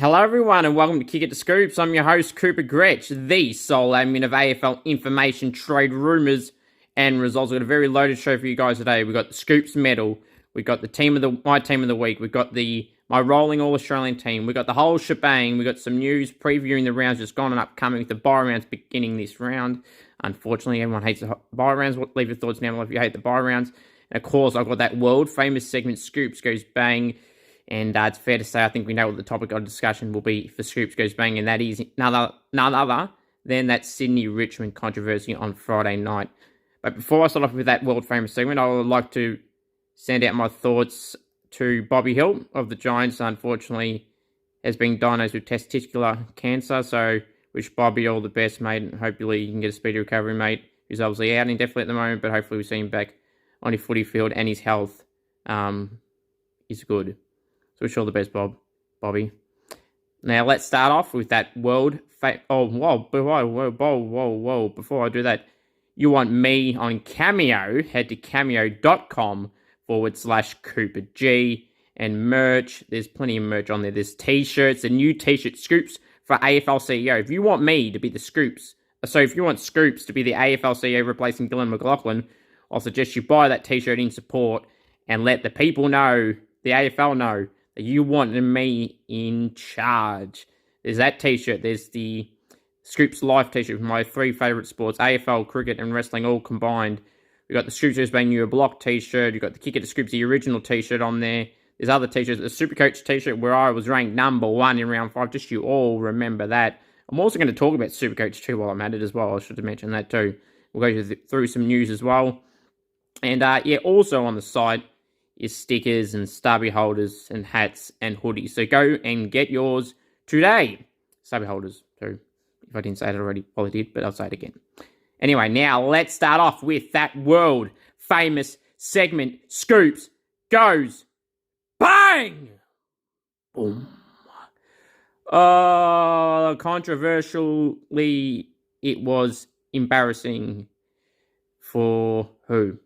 Hello everyone and welcome to Kick It to Scoops. I'm your host Cooper Gretsch, the sole admin of AFL information, trade rumours and results. We've got a very loaded show for you guys today. We've got the Scoops medal, we've got the my team of the week, we've got my rolling all Australian team, we've got the whole shebang, we've got some news previewing the rounds just gone and upcoming with the bye rounds beginning this round. Unfortunately, everyone hates the bye rounds. Leave your thoughts down below if you hate the bye rounds. And of course, I've got that world famous segment, Scoops Goes Bang. And it's fair to say, I think we know what the topic of discussion will be for Scoops Goes Bang, and that is none other than that Sydney-Richmond controversy on Friday night. But before I start off with that world-famous segment, I would like to send out my thoughts to Bobby Hill of the Giants. Unfortunately, has been diagnosed with testicular cancer, so wish Bobby all the best, mate, and hopefully you can get a speedy recovery, mate. He's obviously out indefinitely at the moment, but hopefully we see him back on his footy field, and his health is good. So wish you all the best, Bobby. Now, let's start off with that whoa. Before I do that, you want me on Cameo, head to cameo.com/CooperG and merch. There's plenty of merch on there. There's t-shirts, a new t-shirt, Scoops for AFL CEO. If you want me to be the Scoops, so if you want Scoops to be the AFL CEO replacing Dylan McLaughlin, I'll suggest you buy that t-shirt in support and let the people know, the AFL know, that you want me in charge. There's that t-shirt. There's the Scoops Life t-shirt with my three favourite sports, AFL, cricket and wrestling all combined. We've got the Scoops Goes Bang New Block t-shirt. You've got the Kick It to Scoops, the original t-shirt on there. There's other t-shirts. The SuperCoach t-shirt where I was ranked number 1 in round 5. Just you all remember that. I'm also going to talk about SuperCoach too while I'm at it as well. I should have mentioned that too. We'll go through some news as well. And also on the site is stickers and stubby holders and hats and hoodies. So go and get yours today. Stubby holders too. If I didn't say it already, probably did, but I'll say it again. Anyway, now let's start off with that world famous segment, Scoops Goes Bang! Boom. Controversially, it was embarrassing for who?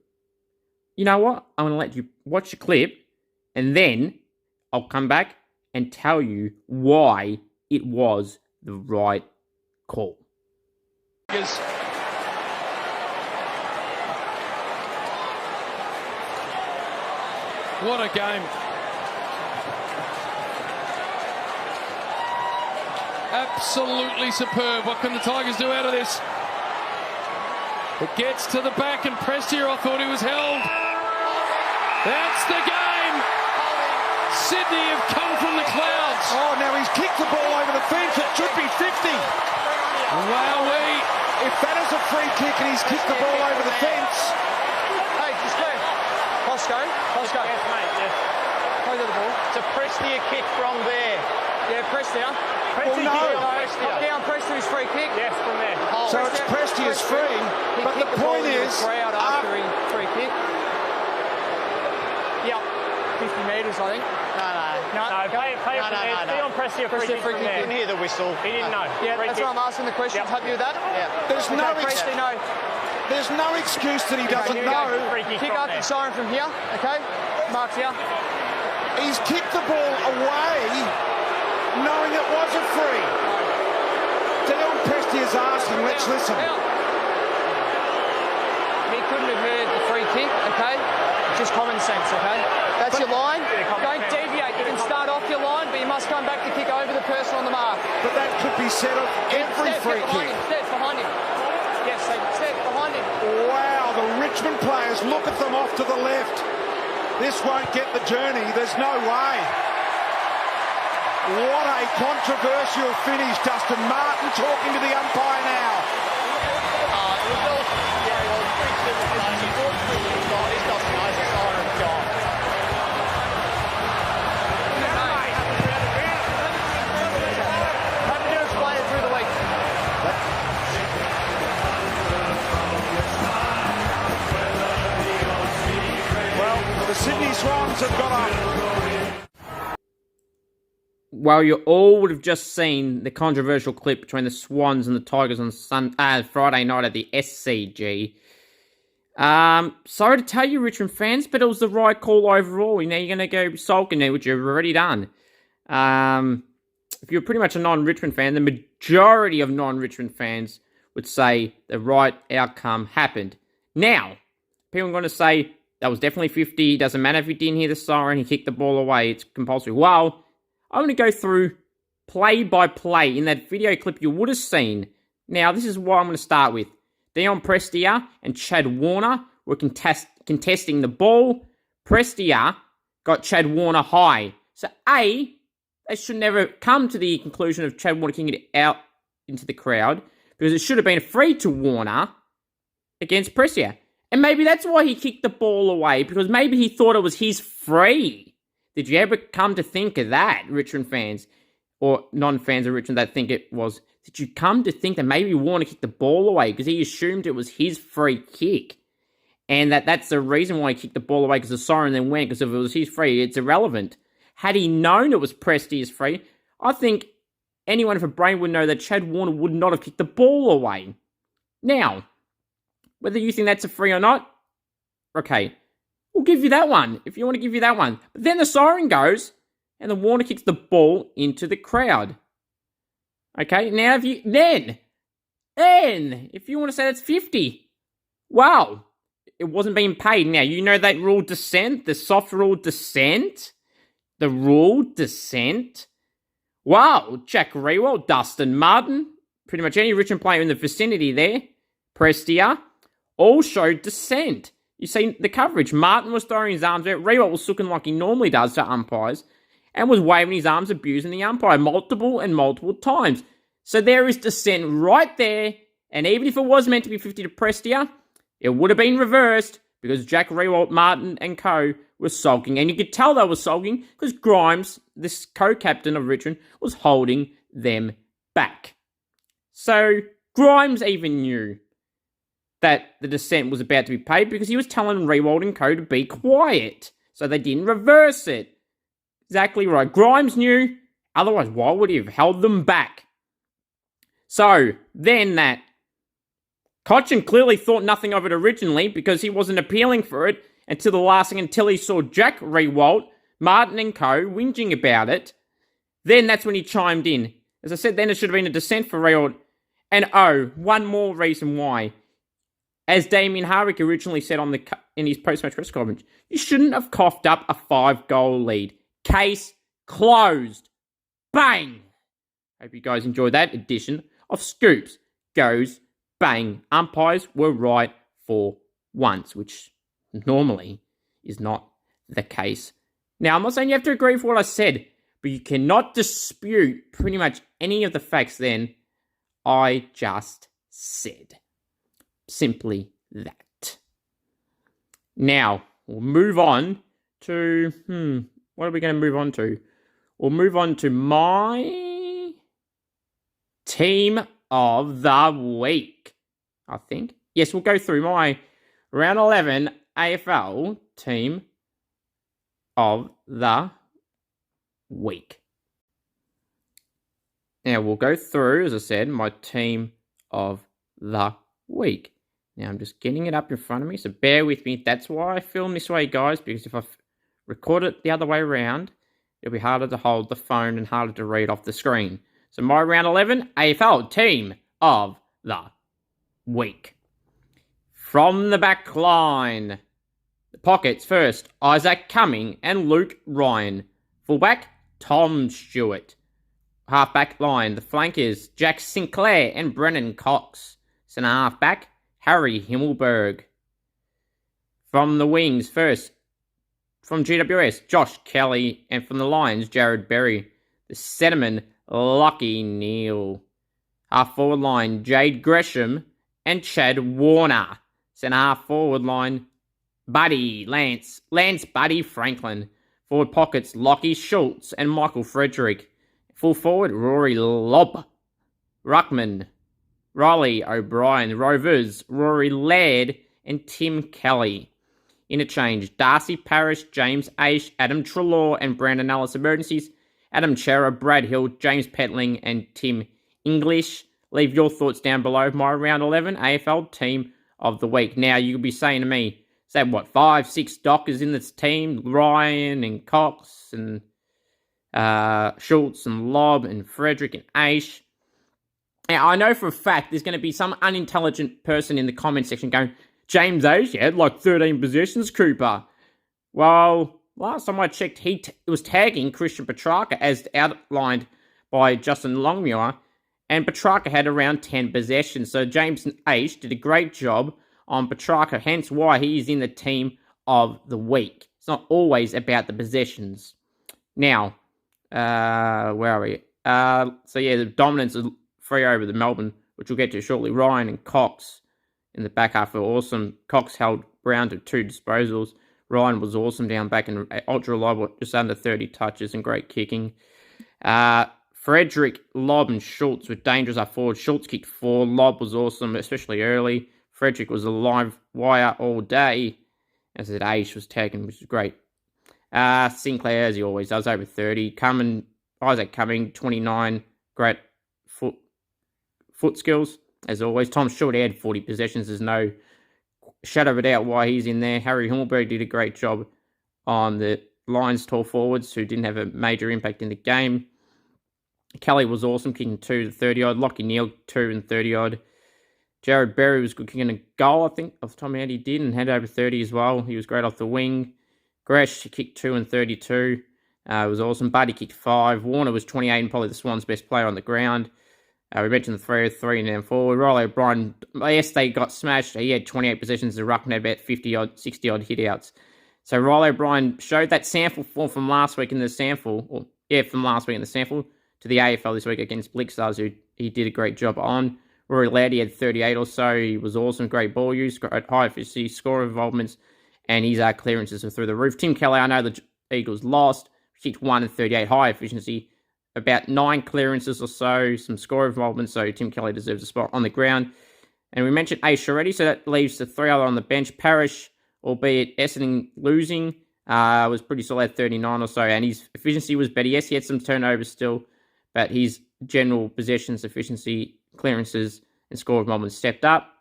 You know what? I'm going to let you watch the clip, and then I'll come back and tell you why it was the right call. What a game. Absolutely superb. What can the Tigers do out of this? It gets to the back, and Prestia, I thought he was held. That's the game. Sydney have come from the clouds. Oh, now he's kicked the ball over the fence. It should be 50. Wowee. If that is a free kick and he's kicked the ball over the fence. Hey, just go. Costco. Yes, mate, yes. Play to the ball. It's a Prestia kick from there. Yeah, Prestia. Well, no. Up down, Prestia's free kick. Yes, from there. So it's Prestia's free, but the point is... crowd after he free kick. Yep. 50 metres, I think. No, play on Prestia free kick from there. He didn't hear the whistle. He didn't know. Yeah, that's why I'm asking the question. Yep. Happy with that? Yeah. There's no excuse that he doesn't know. Kick out the siren from here, okay? Mark's here. He's kicked the ball away, knowing it wasn't free. Dion Prestia's asking, let's listen. He couldn't have heard the free kick, okay? Just common sense, okay? That's your line. Don't deviate. You can start off your line, but you must come back to kick over the person on the mark. But that could be said of every free kick. Step behind him. Yes, step behind him. Wow, the Richmond players, look at them off to the left. This won't get the journey. There's no way. What a controversial finish. Dustin Martin talking to the umpire now. Well, the Sydney Swans have got up. Well, you all would have just seen the controversial clip between the Swans and the Tigers on Friday night at the SCG. Sorry to tell you, Richmond fans, but it was the right call overall. You know, you're going to go sulking there, which you've already done. if you're pretty much a non-Richmond fan, the majority of non-Richmond fans would say the right outcome happened. Now, people are going to say that was definitely 50. Doesn't matter if he didn't hear the siren, he kicked the ball away. It's compulsory. Well, I'm going to go through play by play in that video clip you would have seen. Now, this is what I'm going to start with. Dion Prestia and Chad Warner were contesting the ball. Prestia got Chad Warner high. So, A, they should never come to the conclusion of Chad Warner kicking it out into the crowd, because it should have been a free to Warner against Prestia. And maybe that's why he kicked the ball away, because maybe he thought it was his free. Did you ever come to think of that, Richmond fans? Or non-fans of Richmond that think it was? Did you come to think that maybe Warner kicked the ball away because he assumed it was his free kick? And that's the reason why he kicked the ball away, because the siren then went, because if it was his free, it's irrelevant. Had he known it was Presti's free, I think anyone with a brain would know that Chad Warner would not have kicked the ball away. Now, whether you think that's a free or not, okay, we'll give you that one, if you want to give you that one. But then the siren goes, and the Warner kicks the ball into the crowd. Okay, now if you want to say that's 50, wow, it wasn't being paid. Now, you know that rule dissent, the soft rule dissent, the rule dissent. Wow, Jack Rewell, Dustin Martin, pretty much any Richmond player in the vicinity there, Prestia, all showed dissent. You see the coverage. Martin was throwing his arms out. Rewell was looking like he normally does to umpires and was waving his arms, abusing the umpire multiple times. So there is dissent right there. And even if it was meant to be 50 to Prestia, it would have been reversed because Jack Rewalt, Martin and co were sulking. And you could tell they were sulking because Grimes, this co-captain of Richmond, was holding them back. So Grimes even knew that the dissent was about to be paid because he was telling Rewalt and co to be quiet. So they didn't reverse it. Exactly right. Grimes knew. Otherwise, why would he have held them back? So then that Cochin clearly thought nothing of it originally because he wasn't appealing for it until the last thing, until he saw Jack Rewalt, Martin and co whinging about it. Then that's when he chimed in. As I said, then it should have been a dissent for Rewalt. And one more reason why. As Damien Harwick originally said in his post-match press conference, you shouldn't have coughed up a 5-goal lead. Case closed. Bang! Hope you guys enjoyed that edition of Scoops Goes Bang. Umpires were right for once, which normally is not the case. Now, I'm not saying you have to agree with what I said, but you cannot dispute pretty much any of the facts then I just said. Simply that. Now, we'll move on to, what are we going to move on to? We'll move on to my team of the week, I think. Yes, we'll go through my round 11 AFL team of the week. Now, we'll go through, as I said, my team of the week. Now, I'm just getting it up in front of me, so bear with me. That's why I film this way, guys, because if I record it the other way around, it'll be harder to hold the phone and harder to read off the screen. So my round 11 AFL team of the week. From the back line, the pockets first, Isaac Cumming and Luke Ryan. Fullback, Tom Stewart. Halfback line, the flankers, Jack Sinclair and Brennan Cox. Centre halfback, Harry Himmelberg. From the wings first, from GWS, Josh Kelly. And from the Lions, Jared Berry. The centreman, Lockie Neal. Half forward line, Jade Gresham and Chad Warner. Centre half forward line, Lance Buddy Franklin. Forward pockets, Lockie Schultz and Michael Frederick. Full forward, Rory Lobb. Ruckman, Riley O'Brien. Rovers, Rory Laird and Tim Kelly. Interchange, Darcy Parish, James Aish, Adam Trelaw and Brandon Ellis. Emergencies, Adam Chera, Brad Hill, James Petling and Tim English. Leave your thoughts down below. My round 11 AFL team of the week. Now, you'll be saying to me, is that 5-6 Dockers in this team? Ryan and Cox and Schultz and Lobb and Frederick and Aish. Now, I know for a fact there's going to be some unintelligent person in the comment section going, James Aish had like 13 possessions, Cooper. Well, last time I checked, he was tagging Christian Petrarca as outlined by Justin Longmuir, and Petrarca had around 10 possessions. So James Aish did a great job on Petrarca, hence why he is in the team of the week. It's not always about the possessions. Now, where are we? The dominance of 3 over the Melbourne, which we'll get to shortly. Ryan and Cox in the back half were awesome. Cox held Brown to 2 disposals. Ryan was awesome down back and ultra reliable, just under 30 touches and great kicking. Frederick, Lobb and Schultz were dangerous up forward. Schultz kicked 4. Lobb was awesome, especially early. Frederick was a live wire all day. As I said, Aish was taken, which is great. Sinclair, as he always does, over 30. Isaac Cumming, 29. Great foot skills, as always. Tom Short had 40 possessions. There's no shadow of a doubt why he's in there. Harry Himmelberg did a great job on the Lions tall forwards who didn't have a major impact in the game. Kelly was awesome, kicking 2 to 30-odd. Lockie Neal, 2 and 30-odd. Jared Berry was good kicking a goal, I think, off the top of my head he did, and had over 30 as well. He was great off the wing. Gresh kicked 2 and 32. It was awesome. Buddy kicked 5. Warner was 28 and probably the Swans' best player on the ground. We mentioned the 3-3 and then forward. Riley O'Brien, yes, they got smashed. He had 28 possessions. The Ruckman had about 50-odd, 60-odd hit-outs. So Riley O'Brien showed that sample form from last week in the sample, from last week in the sample to the AFL this week against Blickstars, who he did a great job on. Rory Ladd, he had 38 or so. He was awesome. Great ball use, great high efficiency, score involvements, and his clearances are through the roof. Tim Kelly, I know the Eagles lost. Kicked 1 and 38, high efficiency. About 9 clearances or so, some score involvement, so Tim Kelly deserves a spot on the ground. And we mentioned Aish already, so that leaves the 3 other on the bench. Parrish, albeit Essendon losing, was pretty solid, 39 or so, and his efficiency was better. Yes, he had some turnovers still, but his general possessions, efficiency, clearances, and score involvement stepped up.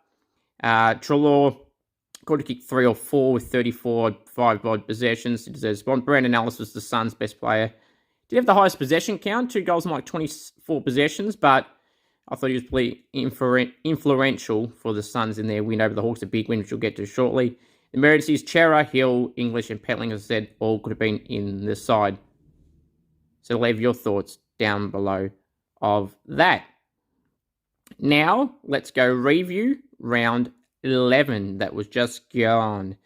Treloar could have kicked 3 or 4 with 34, 5-odd possessions. He deserves a spot. Brandon Ellis was the Suns' best player. Did have the highest possession count, 2 goals and like 24 possessions, but I thought he was pretty influential for the Suns in their win over the Hawks, a big win, which we'll get to shortly. The emergencies, Chera, Hill, English, and Petling, as I said, all could have been in the side. So leave your thoughts down below of that. Now, let's go review round 11 that was just gone.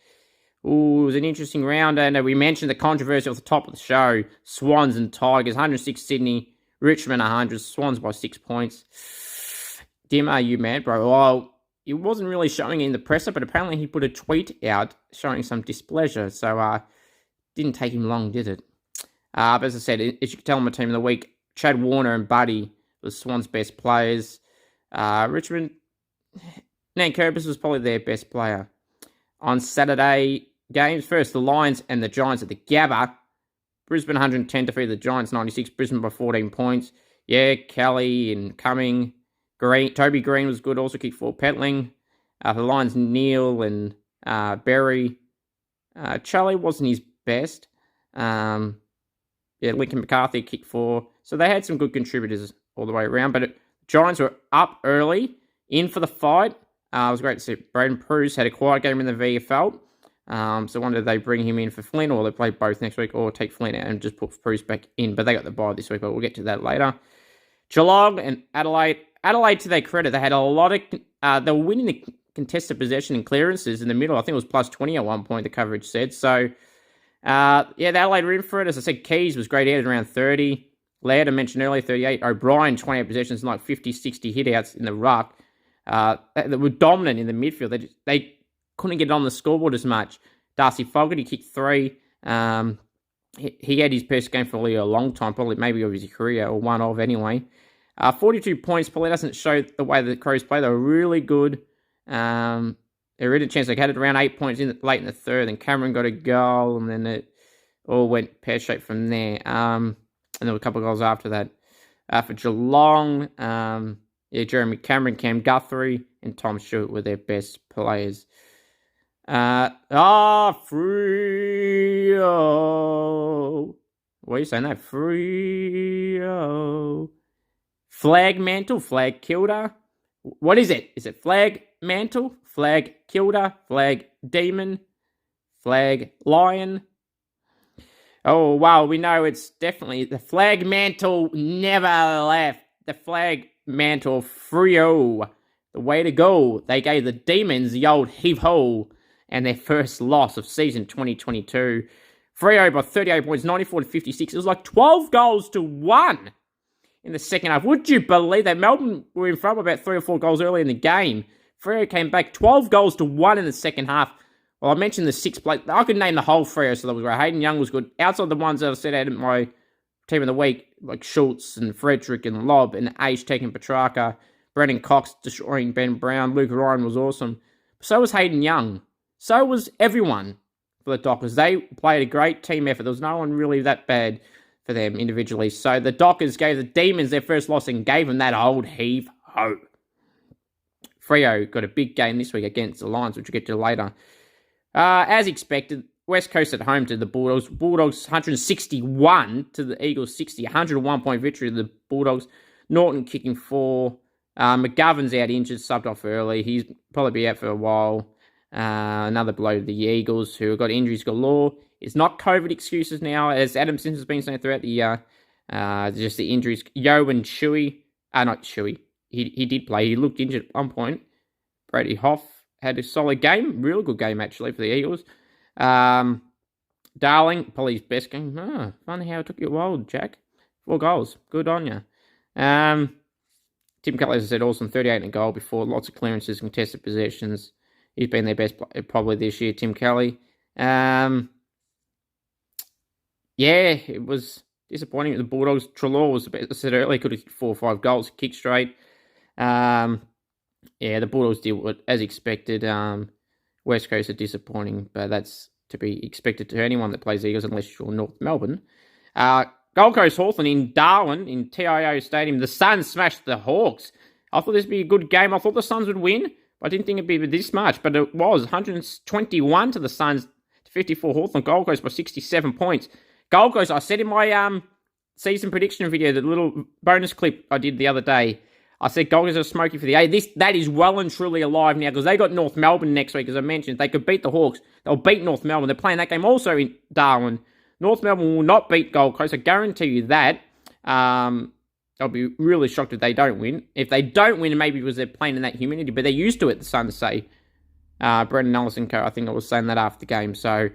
Ooh, it was an interesting round. And we mentioned the controversy off the top of the show. Swans and Tigers, 106 Sydney, Richmond 100, Swans by 6 points. Dim, are you mad, bro? Well, it wasn't really showing in the presser, but apparently he put a tweet out showing some displeasure. So, didn't take him long, did it? But as I said, as you can tell, my team of the week, Chad Warner and Buddy was Swans' best players. Richmond, Nan Kerberos was probably their best player. On Saturday games, first the Lions and the Giants at the Gabba. Brisbane 110 defeated the Giants 96. Brisbane by 14 points. Yeah, Kelly and Cumming. Toby Green was good, also kicked 4. Petling. The Lions, Neal and Berry. Charlie wasn't his best. Lincoln McCarthy kicked 4. So they had some good contributors all the way around. But Giants were up early, in for the fight. It was great to see. Braden Pruce had a quiet game in the VFL. So wonder if they bring him in for Flynn, or they play both next week, or take Flynn out and just put Pruce back in. But they got the bye this week, but we'll get to that later. Geelong and Adelaide. Adelaide, to their credit, they had a lot of... they were winning the contested possession and clearances in the middle. I think it was plus 20 at one point, the coverage said. So, the Adelaide were in for it. As I said, Keys was great. He had around 30. Laird, I mentioned earlier, 38. O'Brien, 28 possessions and like 50, 60 hit-outs in the ruck. They were dominant in the midfield. They couldn't get on the scoreboard as much. Darcy Fogarty kicked 3. He had his best game for probably a long time, probably maybe of his career, or one of anyway. 42 points probably doesn't show the way the Crows play. They were really good. They were in a chance. They had it around 8 points late in the third, and Cameron got a goal, and then it all went pear-shaped from there. And there were a couple of goals after that. For Geelong, Jeremy Cameron, Cam Guthrie, and Tom Stewart were their best players. Freo. What are you saying that? Freo. Flag mantle, flag kilda. What is it? Is it flag mantle, flag kilda, flag demon, flag lion? Oh, wow, we know it's definitely the flag mantle never left. The flag mantle Freo. The way to go. They gave the Demons the old heave-ho and their first loss of season 2022. Freo by 38 points, 94-56. It was like 12 goals to 1 in the second half. Would you believe that? Melbourne were in front by about 3 or 4 goals early in the game. Freo came back 12 goals to 1 in the second half. Well, I mentioned the 6 play. I could name the whole Freo, so that was great. Hayden Young was good. Outside the ones that I said out in my team of the week, like Schultz and Frederick and Lobb and Age taking Petrarca, Brendan Cox destroying Ben Brown, Luke Ryan was awesome. So was Hayden Young. So was everyone for the Dockers. They played a great team effort. There was no one really that bad for them individually. So the Dockers gave the Demons their first loss and gave them that old heave-ho. Freo got a big game this week against the Lions, which we'll get to later. As expected, West Coast at home to the Bulldogs. Bulldogs 161 to the Eagles 60. 101-point victory to the Bulldogs. Norton kicking 4. McGovern's out injured, subbed off early. He's probably be out for a while. Another blow to the Eagles, who have got injuries galore. It's not COVID excuses now, as Adam Simpson has been saying throughout the year. Just the injuries. Yo and Shuey. Not Shuey. He did play. He looked injured at one point. Brady Hoff had a solid game. Real good game, actually, for the Eagles. Darling, probably his best game. Funny how it took you a while, Jack. 4 goals. Good on you. Tim Kelly, as I said, awesome. 38 in a goal before. Lots of clearances, contested possessions. He's been their best player probably this year, Tim Kelly. Yeah, it was disappointing. The Bulldogs, Treloar was, as I said earlier, could have 4 or 5 goals, kick straight. Yeah, the Bulldogs did what, as expected. West Coast are disappointing, but that's to be expected to anyone that plays Eagles, unless you're North Melbourne. Gold Coast Hawthorn in Darwin, in TIO Stadium. The Suns smashed the Hawks. I thought this would be a good game. I thought the Suns would win. I didn't think it'd be this much, but it was 121 to the Suns, to 54 Hawthorn. Gold Coast by 67 points. Gold Coast, I said in my season prediction video, the little bonus clip I did the other day, I said Gold Coast are smoky for the A. That is well and truly alive now, because they got North Melbourne next week, as I mentioned. They could beat the Hawks. They'll beat North Melbourne. They're playing that game also in Darwin. North Melbourne will not beat Gold Coast. I guarantee you that. I'll be really shocked if they don't win. If they don't win, maybe because they're playing in that humidity, but they're used to it, the Suns say. Brendan Ellis and co, I think I was saying that after the game. So,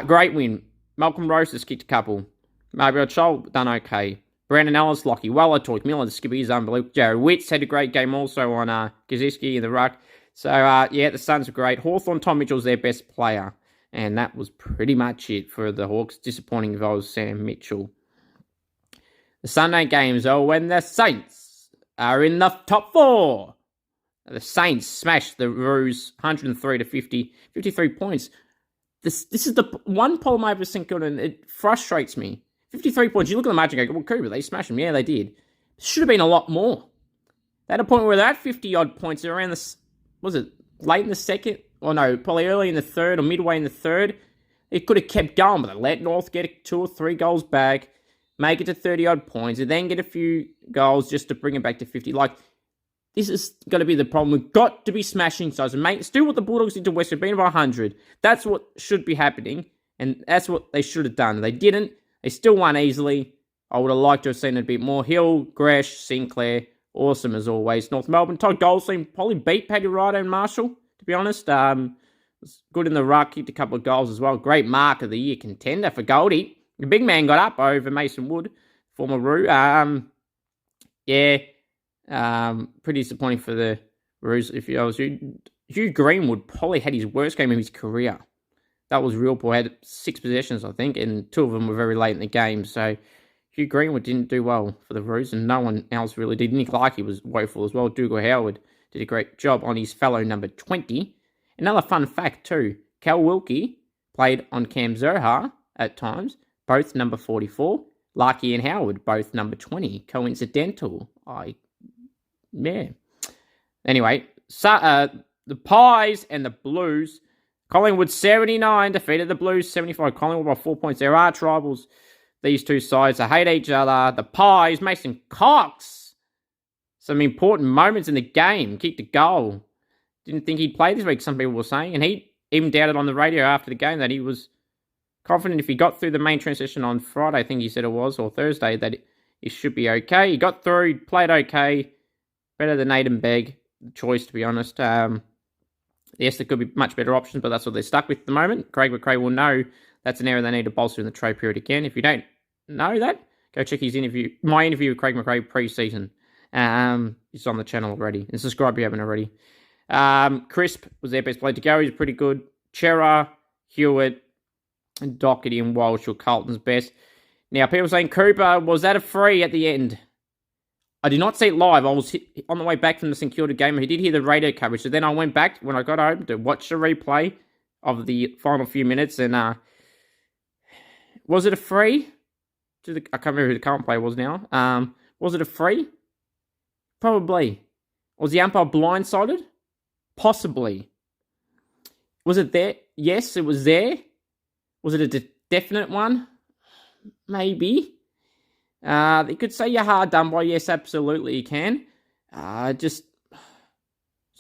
great win. Malcolm Rose has kicked a couple. Maybe Chol done okay. Brandon Ellis, Lockie Weller, Toy Miller, the skipper is unbelievable. Jared Witts had a great game also on Kaczynski in the ruck. So, yeah, the Suns are great. Hawthorn, Tom Mitchell's their best player. And that was pretty much it for the Hawks. Disappointing if I was Sam Mitchell. The Sunday games are when the Saints are in the top 4. The Saints smashed the Roos 103 to 50, 53 points. This is the one problem I've ever seen, and it frustrates me. 53 points. You look at the margin and go, well, Cooper, they smashed them. Yeah, they did. Should have been a lot more. They had a point where they're at 50-odd points around the, was it late in the second? Or no, probably early in the third or midway in the third. It could have kept going, but they let North get 2 or 3 goals back, make it to 30-odd points, and then get a few goals just to bring it back to 50. Like, this is going to be the problem. We've got to be smashing sides. And let's do what the Bulldogs did to Western, being by 100. That's what should be happening, and that's what they should have done. They didn't. They still won easily. I would have liked to have seen it a bit more. Hill, Gresh, Sinclair, awesome as always. North Melbourne, Todd Goldstein probably beat Paddy Ryder and Marshall, to be honest. Was good in the ruck, kicked a couple of goals as well. Great mark of the year contender for Goldie. The big man got up over Mason Wood, former Roo. Pretty disappointing for the Roos. If I was Hugh Greenwood, probably had his worst game of his career. That was real poor. Had 6 possessions, I think, and 2 of them were very late in the game. So Hugh Greenwood didn't do well for the Roos, and no one else really did. Nick Larkey was woeful as well. Dougal Howard did a great job on his fellow number 20. Another fun fact too, Cal Wilkie played on Cam Zurhaar at times, both number 44. Larkey and Howard, both number 20. Coincidental. Yeah. Anyway, the Pies and the Blues. Collingwood 79 defeated the Blues 75. Collingwood by 4 points. There are tribals these two sides. They hate each other. The Pies, Mason Cox. Some important moments in the game. Kicked a goal. Didn't think he'd play this week, some people were saying. And he even doubted on the radio after the game that he was confident if he got through the main transition on Friday, I think he said it was, or Thursday, that it should be okay. He got through, played okay. Better than Aiden Begg, choice, to be honest. Yes, there could be much better options, but that's what they're stuck with at the moment. Craig McRae will know that's an area they need to bolster in the trade period again. If you don't know that, go check his interview, my interview with Craig McRae pre-season. It's on the channel already. And subscribe if you haven't already. Crisp was their best player to go. He's pretty good. Chera, Hewitt, and Doherty and Walsh were Carlton's best. Now, people saying, Cooper, was that a free at the end? I did not see it live. I was on the way back from the St Kilda game. I did hear the radio coverage. So then I went back when I got home to watch the replay of the final few minutes. And was it a free? I can't remember who the current player was now. Was it a free? Probably. Was the umpire blindsided? Possibly. Was it there? Yes, it was there. Was it a definite one? Maybe. They could say you're hard done by. Yes, absolutely you can. It's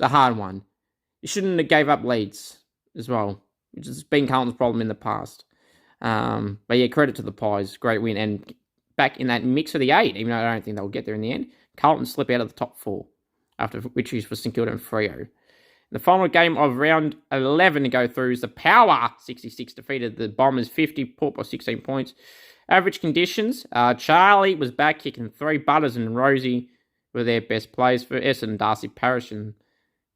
a hard one. You shouldn't have gave up leads as well, which has been Carlton's problem in the past. But yeah, credit to the Pies. Great win. And back in that mix of the 8, even though I don't think they'll get there in the end, Carlton slip out of the top 4 after victories for St Kilda and Freo. The final game of round 11 to go through is the Power 66 defeated the Bombers 50, Port by 16 points. Average conditions, Charlie was back kicking 3. Butters and Rosie were their best players for Essendon and Darcy Parish. And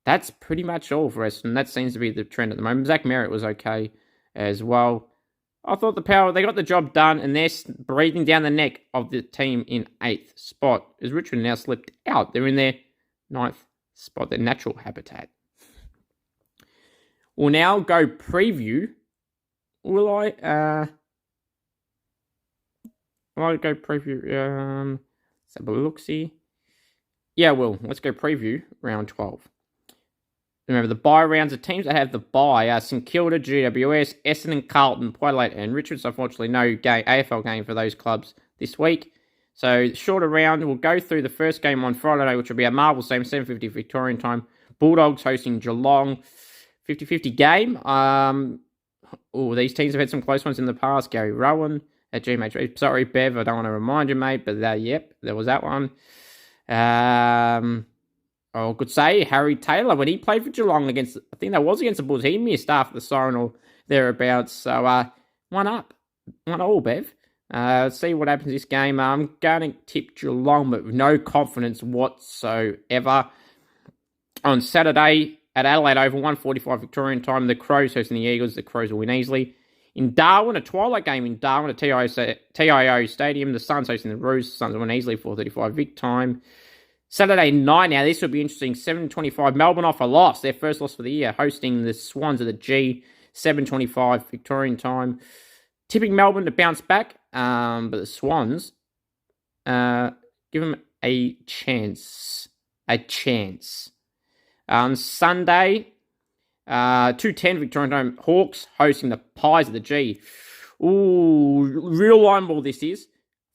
that's pretty much all for Essendon. That seems to be the trend at the moment. Zach Merritt was okay as well. I thought the Power, they got the job done, and they're breathing down the neck of the team in 8th spot, as Richmond now slipped out. They're in their 9th spot, their natural habitat. We'll now go preview. Will I go preview? Let's have a look-see. Yeah, let's go preview round 12. Remember, the bye rounds of teams that have the bye are St Kilda, GWS, Essendon, Carlton, Port Adelaide, and Richmond. So unfortunately, no AFL game for those clubs this week. So shorter round, we'll go through the first game on Friday night, which will be a Marvel same 7:50 Victorian time. Bulldogs hosting Geelong, 50-50 game. These teams have had some close ones in the past. Gary Rowan at GMH. Sorry, Bev, I don't want to remind you, mate, but there was that one. I could say Harry Taylor, when he played for Geelong against the Bulls, he missed after the siren or thereabouts. So, 1-all, Bev. See what happens this game. I'm going to tip Geelong, but with no confidence whatsoever. On Saturday at Adelaide Oval, 1:45 Victorian time, the Crows hosting the Eagles. The Crows will win easily. In Darwin, a twilight game in Darwin at TIO Stadium. The Suns hosting the Roos. The Suns will win easily, 4:35 Vic time. Saturday night, now this will be interesting, 7:25, Melbourne off a loss, their first loss for the year, hosting the Swans of the G, 7:25 Victorian time. Tipping Melbourne to bounce back, but the Swans, give them a chance. On Sunday, 2:10 Victorian time, Hawks hosting the Pies of the G. Ooh, real line ball this is.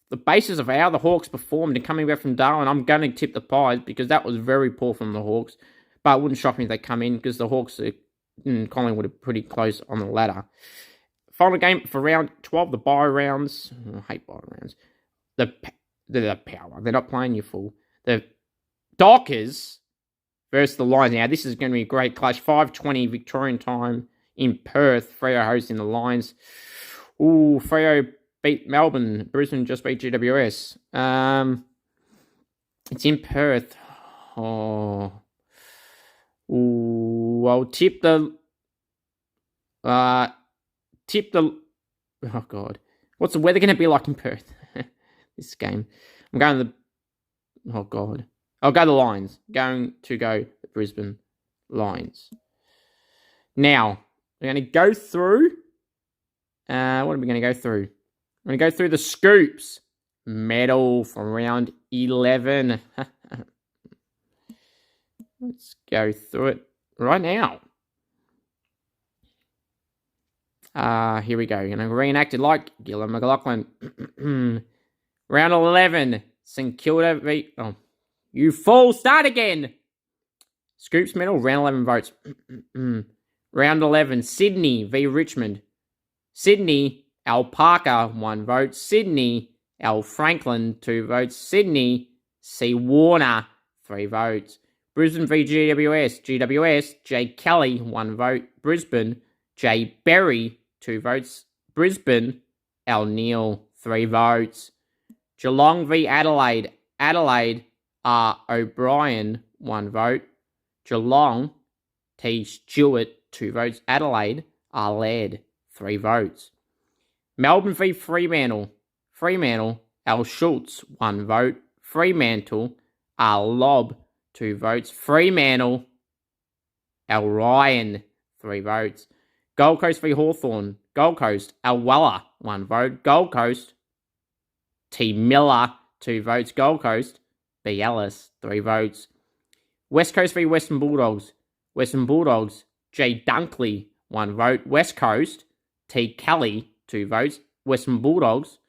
The basis of how the Hawks performed and coming back from Darwin, I'm going to tip the Pies because that was very poor from the Hawks. But it wouldn't shock me if they come in because the Hawks and Collingwood are pretty close on the ladder. Final game for round 12, the bye rounds. I hate bye rounds. The Power. They're not playing you full. The Dockers versus the Lions. Now, this is going to be a great clash. 5:20 Victorian time in Perth. Freo hosting the Lions. Ooh, Freo beat Melbourne. Brisbane just beat GWS. It's in Perth. I'll tip the... Oh, God. What's the weather going to be like in Perth? This game. I'm going to the... Oh, God. I'll go the Lions. Going to go the Brisbane Lions. Now, we're going to go through... what are we going to go through? I'm going to go through the Scoops medal from round 11. Let's go through it right now. Here we go. Going to reenact it like Gillum McLaughlin. Round 11. St Kilda v... Oh, you fool. Start again. Scoops medal. Round 11 votes. Round 11. Sydney v Richmond. Sydney, Al Parker, 1 vote. Sydney, Al Franklin, 2 votes. Sydney, C. Warner, 3 votes. Brisbane v GWS. GWS, J. Kelly, 1 vote. Brisbane, J. Berry, 2 votes. Brisbane, Al Neal, 3 votes. Geelong v Adelaide. Adelaide, R. O'Brien, 1 vote. Geelong, T. Stewart, 2 votes. Adelaide, R. Laird, 3 votes. Melbourne v Fremantle. Fremantle, Al Schultz, 1 vote. Fremantle, Al Lobb, 2 votes. Fremantle, Al Ryan, 3 votes. Gold Coast v Hawthorn. Gold Coast, Al Weller, 1 vote. Gold Coast, T Miller, 2 votes. Gold Coast, B Ellis, 3 votes. West Coast v Western Bulldogs. Western Bulldogs, J Dunkley, 1 vote. West Coast, T Kelly, 2 votes. Western Bulldogs,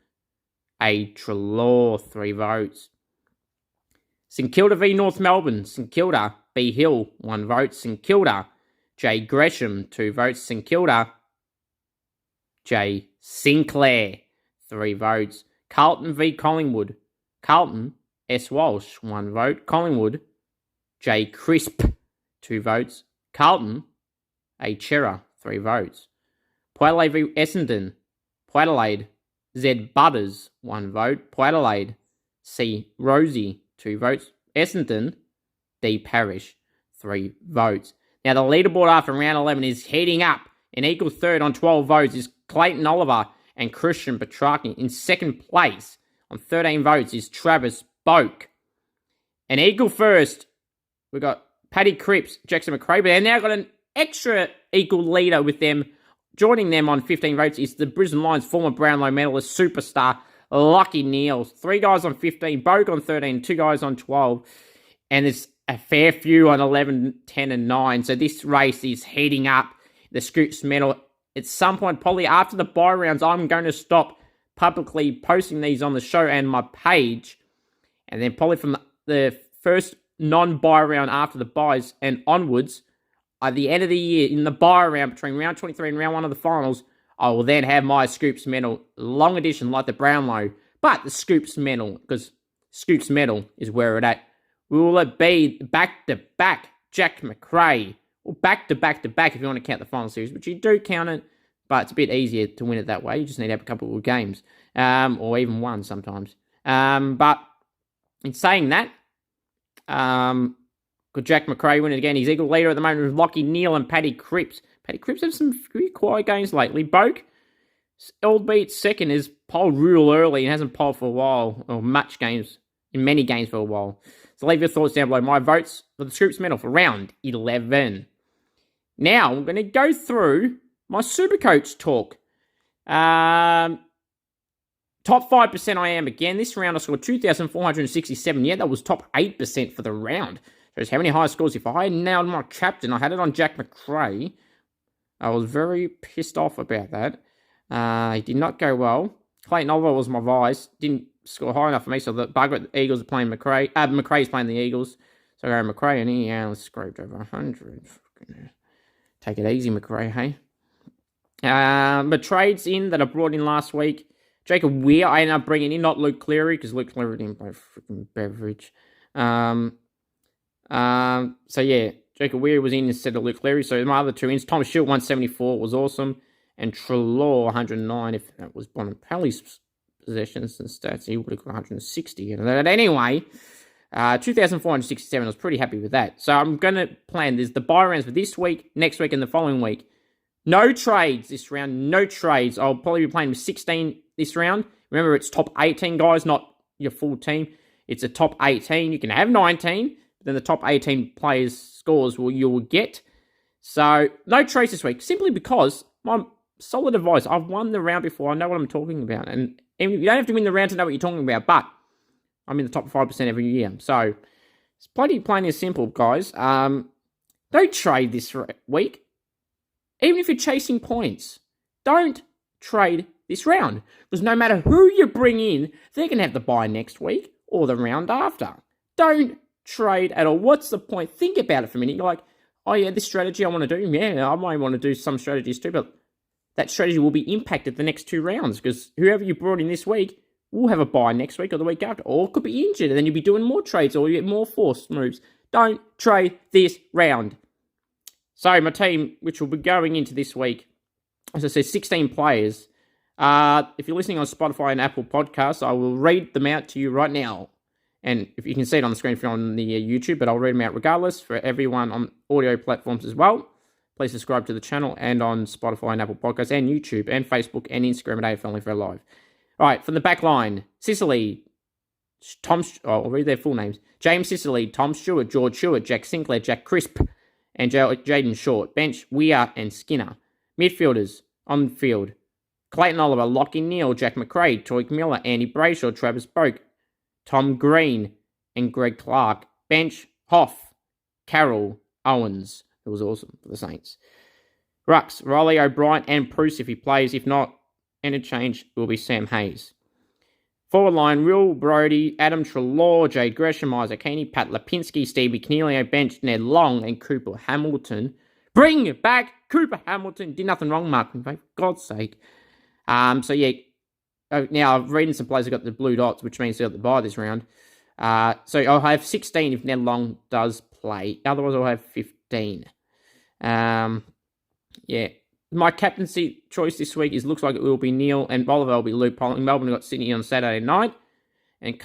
A Trelaw, 3 votes. St Kilda v North Melbourne. St Kilda, B Hill, 1 vote. St Kilda, J Gresham, 2 votes. St Kilda, J Sinclair, 3 votes. Carlton v Collingwood. Carlton, S Walsh, 1 vote. Collingwood, J Crisp, 2 votes. Carlton, A Chera, 3 votes. Port Adelaide v Essendon. Port Adelaide, Z Butters, 1 vote. Port Adelaide, C Rosie, 2 votes. Essendon, D Parrish, 3 votes. Now the leaderboard after round 11 is heating up. In equal third on 12 votes is Clayton Oliver and Christian Petrarchi. In second place on 13 votes is Travis Boak. And equal first, we've got Paddy Cripps, Jackson McRae, but they've now got an extra equal leader with them. Joining them on 15 votes is the Brisbane Lions former Brownlow medalist superstar Lucky Neal. 3 guys on 15, Boak on 13, 2 guys on 12. And there's a fair few on 11, 10 and 9. So this race is heating up. The Scoops medal at some point, probably after the bye rounds, I'm going to stop publicly posting these on the show and my page. And then probably from the first non-bye round after the byes and onwards, at the end of the year, in the bye round between round 23 and round 1 of the finals, I will then have my Scoops medal, long edition like the Brownlow, but the Scoops medal, because Scoops medal is where it at. Will it be back-to-back Jack McRae? Or back-to-back if you want to count the final series, which you do count it, but it's a bit easier to win it that way. You just need to have a couple of games, or even one sometimes. But in saying that, could Jack McRae win it again? He's equal leader at the moment with Lockie Neal and Paddy Cripps. Paddy Cripps have some pretty quiet games lately. Boak, albeit second, is polled real early and hasn't polled for a while, or many games for a while. So leave your thoughts down below. My votes for the Scoops medal for round 11. Now, I'm going to go through my SuperCoach talk. Top 5% I am again. This round I scored 2,467. Yeah, that was top 8% for the round. Shows how many high scores. If I had nailed my captain, I had it on Jack McRae. I was very pissed off about that. He did not go well. Clayton Oliver was my vice. Didn't score high enough for me, so the bugger the Eagles are playing McRae. McRae's playing the Eagles. So I go McRae, and he scraped over 100. Take it easy, McRae, hey? But trades in that I brought in last week. Jacob Weir, I ended up bringing in, not Luke Cleary, because Luke Cleary didn't play freaking Beveridge. So yeah, Jacob Weir was in instead of Luke Cleary. So my other 2 ins, Tom Shield, 174, was awesome. And Trelaw, 109, if that was Bonapelli's possessions and stats, he would have got 160. But anyway, 2,467, I was pretty happy with that. So I'm going to plan, there's the buy rounds for this week, next week, and the following week. No trades this round, no trades. I'll probably be playing with 16 this round. Remember, it's top 18, guys, not your full team. It's a top 18. You can have 19, but then the top 18 players' scores you will get. So, no trades this week, simply because my solid advice, I've won the round before. I know what I'm talking about. And you don't have to win the round to know what you're talking about, but I'm in the top 5% every year. So, it's plain and simple, guys. Don't trade this week. Even if you're chasing points, Don't trade this round. Because no matter who you bring in, they're going to have the bye next week or the round after. Don't trade at all. What's the point? Think about it for a minute. You're like, oh yeah, this strategy I want to do. Yeah, I might want to do some strategies too, but that strategy will be impacted the next 2 rounds because whoever you brought in this week will have a bye next week or the week after, or could be injured, and then you'll be doing more trades or you get more forced moves. Don't trade this round. So my team, which will be going into this week, as I said, 16 players. If you're listening on Spotify and Apple Podcasts, I will read them out to you right now. And if you can see it on the screen if you're on the YouTube, but I'll read them out regardless for everyone on audio platforms as well. Please subscribe to the channel and on Spotify and Apple Podcasts and YouTube and Facebook and Instagram at AFL Info Live. All right, from the back line, Sicily, I'll read their full names. James Sicily, Tom Stewart, George Stewart, Jack Sinclair, Jack Crisp, and Jaden Short. Bench, Weir and Skinner. Midfielders, on field, Clayton Oliver, Lockie Neal, Jack McRae, Toy Miller, Andy Brayshaw, Travis Boak, Tom Green, and Greg Clark. Bench, Hoff, Carroll, Owens, who was awesome for the Saints. Rucks, Riley O'Brien and Bruce if he plays. If not, interchange will be Sam Hayes. Forward line, Will Brodie, Adam Treloar, Jade Gresham, Isaac Heaney, Pat Lipinski, Stevie Cornelio, Bench, Ned Long, and Cooper Hamilton. Bring back Cooper Hamilton. Did nothing wrong, Mark, for God's sake. Now I've read some players have got the blue dots, which means they'll have to buy this round. So I'll have 16 if Ned Long does play. Otherwise, I'll have 15. My captaincy choice this week looks like it will be Neil and Bolivar will be Luke Polling. Melbourne have got Sydney on Saturday night. And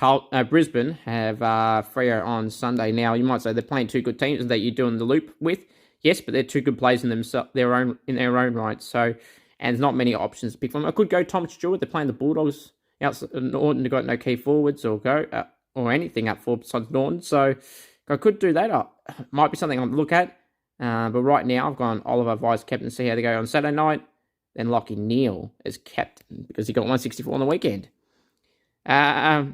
Brisbane have Freo on Sunday. Now, you might say they're playing 2 good teams that you're doing the loop with. Yes, but they're 2 good players in their own right. So, and there's not many options to pick from. I could go Tom Stewart. They're playing the Bulldogs. Norton have got no key forwards or anything up for besides Norton. So, I could do that. Might be something I'll look at. But right now, I've gone Oliver vice captain, see how they go on Saturday night. Then Lockie Neal as captain because he got 164 on the weekend. I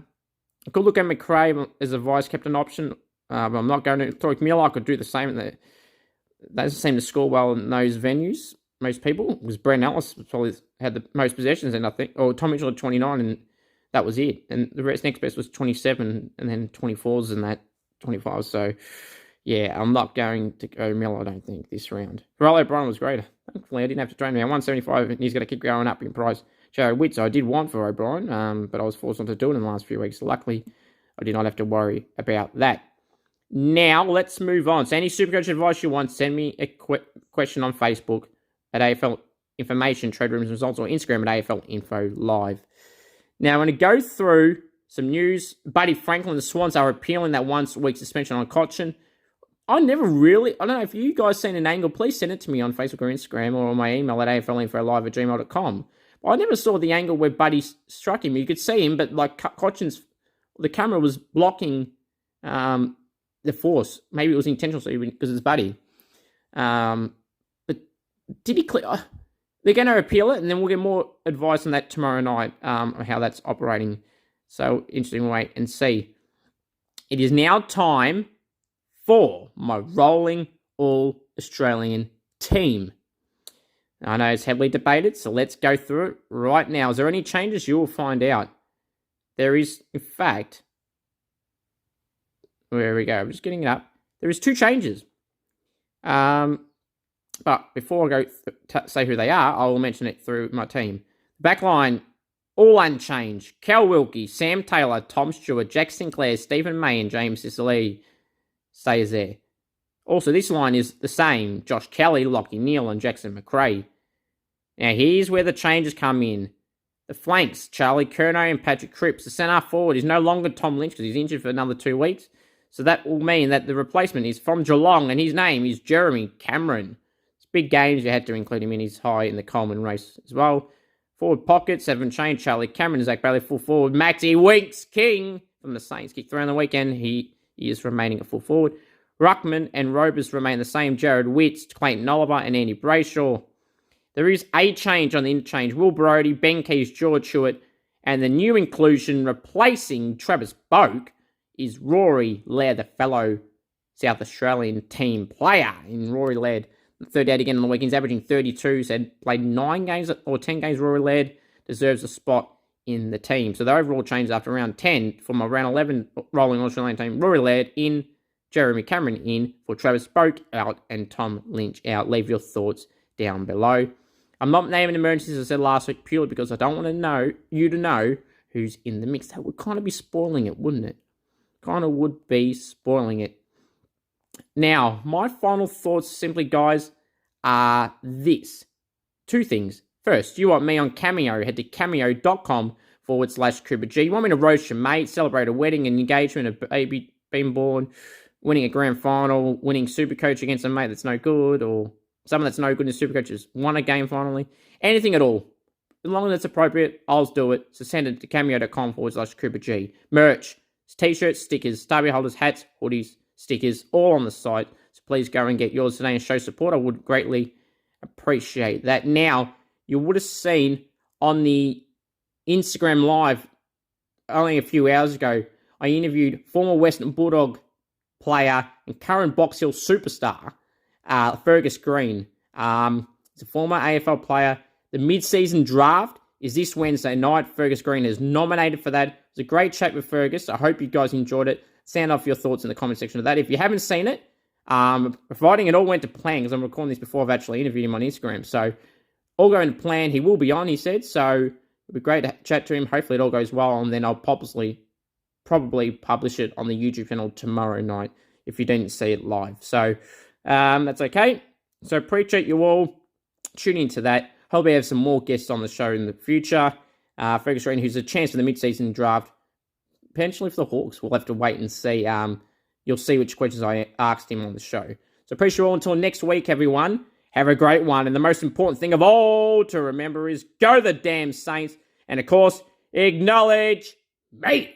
could look at McRae as a vice captain option, but I'm not going to. Troy Miller, I could do the same. They doesn't seem to score well in those venues. Most people, it was Brent Ellis probably had the most possessions, and I think, or Tom Mitchell had 29, and that was it. And the next best was 27, and then 24s and that 25. So. Yeah, I'm not going to go Miller, I don't think, this round. Riley O'Brien was great. Thankfully, I didn't have to train him. 175, and he's going to keep going up in price. Jared Witts, I did want for O'Brien, but I was forced not to do it in the last few weeks. Luckily, I did not have to worry about that. Now, let's move on. So, any SuperCoach advice you want, send me a question on Facebook at AFL Information, Trade Rooms Results, or Instagram at AFL Info Live. Now, I'm going to go through some news. Buddy Franklin, the Swans are appealing that 1 week suspension on Cochin. I don't know if you guys seen an angle, please send it to me on Facebook or Instagram or on my email at aflinfolive@gmail.com. I never saw the angle where Buddy struck him. You could see him, but like the camera was blocking the force. Maybe it was intentional because it's Buddy. But did he clear? They're going to appeal it, and then we'll get more advice on that tomorrow night on how that's operating. So, interesting, wait and see. It is now time for my rolling all-Australian team. I know it's heavily debated, so let's go through it right now. Is there any changes? You will find out. There is, in fact, there we go. I'm just getting it up. There is 2 changes. But before I go say who they are, I will mention it through my team. Backline, all unchanged. Cal Wilkie, Sam Taylor, Tom Stewart, Jack Sinclair, Stephen May, and James Sicily stays there. Also, this line is the same. Josh Kelly, Lockie Neal, and Jackson McRae. Now, here's where the changes come in. The flanks, Charlie Curnow and Patrick Cripps. The centre forward is no longer Tom Lynch because he's injured for another 2 weeks. So that will mean that the replacement is from Geelong, and his name is Jeremy Cameron. It's big games. You had to include him in his high in the Coleman race as well. Forward pockets haven't changed. Charlie Cameron, Zach Bailey, full forward. Maxie Winks King from the Saints kicked 3 on the weekend. He is remaining a full forward. Ruckman and Robers remain the same. Jared Witts, Clayton Oliver, and Andy Brayshaw. There is a change on the interchange. Will Brodie, Ben Keys, George Stewart, and the new inclusion replacing Travis Boak is Rory Laird, the fellow South Australian team player. And Rory Laird 38 again on the weekends, averaging 32. Said played 9 games or 10 games Rory-led, deserves a spot in the team. So the overall change after round 10 from a round 11 rolling Australian team, Rory-led in, Jeremy Cameron in, for Travis Spoke out, and Tom Lynch out. Leave your thoughts down below. I'm not naming emergencies, as I said last week, purely because I don't want you to know who's in the mix. That would kind of be spoiling it, wouldn't it? Kind of would be spoiling it. Now, my final thoughts simply, guys, are this. 2 things. First, you want me on Cameo, head to cameo.com/CooperG. You want me to roast your mate, celebrate a wedding, an engagement, a baby being born, winning a grand final, winning SuperCoach against a mate that's no good, or someone that's no good in SuperCoach has won a game finally. Anything at all. As long as it's appropriate, I'll do it. So send it to cameo.com/CooperG. Merch, t-shirts, stickers, Starby holders, hats, hoodies, stickers, all on the site. So please go and get yours today and show support. I would greatly appreciate that. Now, you would have seen on the Instagram Live only a few hours ago, I interviewed former Western Bulldog player and current Box Hill superstar, Fergus Green. He's a former AFL player. The mid-season draft is this Wednesday night. Fergus Green is nominated for that. It's a great chat with Fergus. I hope you guys enjoyed it. Sound off your thoughts in the comment section of that. If you haven't seen it, providing it all went to plan, because I'm recording this before I've actually interviewed him on Instagram, so all going to plan. He will be on, he said, so it'll be great to chat to him. Hopefully it all goes well, and then I'll probably publish it on the YouTube channel tomorrow night if you didn't see it live. So that's okay. So appreciate you all tuning into that. Hope we have some more guests on the show in the future. Fergus Green, who's a chance for the mid-season draft, potentially for the Hawks. We'll have to wait and see. You'll see which questions I asked him on the show. So appreciate you all. Until next week, everyone. Have a great one. And the most important thing of all to remember is go the damn Saints. And, of course, acknowledge me.